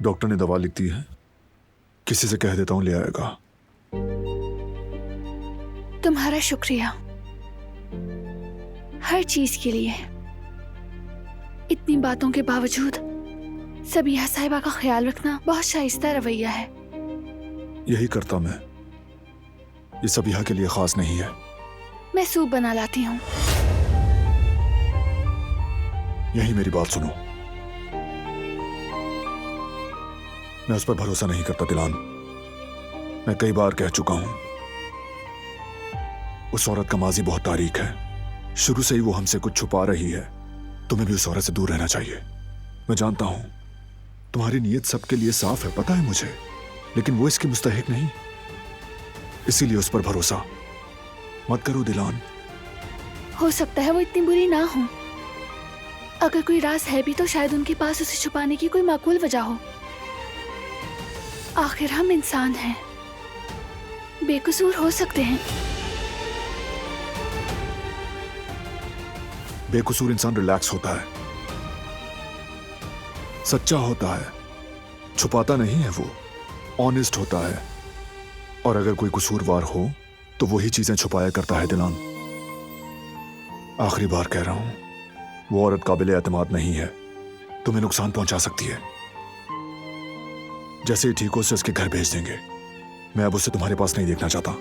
Doctor ने दवा लिख दी है, किसी से कह देता हूं ले आएगा। तुम्हारा शुक्रिया हर चीज के लिए। इतनी बातों के बावजूद सबिहा साहिबा का ख्याल रखना बहुत शाइस्ता रवैया है। यही करता मैं, ये सबिहा के लिए खास नहीं है। मैं सूप बना लाती हूँ। यही मेरी बात सुनो, मैं उस पर भरोसा नहीं करता दिलान। मैं कई बार कह चुका हूं, उस औरत का माजी बहुत तारीक है। शुरू से ही वो हमसे कुछ छुपा रही है। तुम्हें भी उस औरत से दूर रहना चाहिए। मैं जानता हूं तुम्हारी नीयत सबके लिए साफ है, पता है मुझे, लेकिन वो इसकी मुस्तहिक नहीं। इसीलिए उस पर भरोसा मत करो दिलान। हो सकता है वो इतनी बुरी ना हो। अगर कोई राज है भी तो शायद उनके पास उसे छुपाने की कोई माकूल वजह हो। आखिर हम इंसान हैं, बेकसूर हो सकते हैं। बेकसूर इंसान रिलैक्स होता है, सच्चा होता है, छुपाता नहीं है, वो ऑनेस्ट होता है। और अगर कोई कसूरवार हो तो वही चीजें छुपाया करता है दिलान। आखिरी बार कह रहा हूं, वो औरत काबिल एतमाद नहीं है, तुम्हें नुकसान पहुंचा सकती है। जैसे ही ठीक हो उसे उसके घर भेज देंगे। मैं अब उसे तुम्हारे पास नहीं देखना चाहता।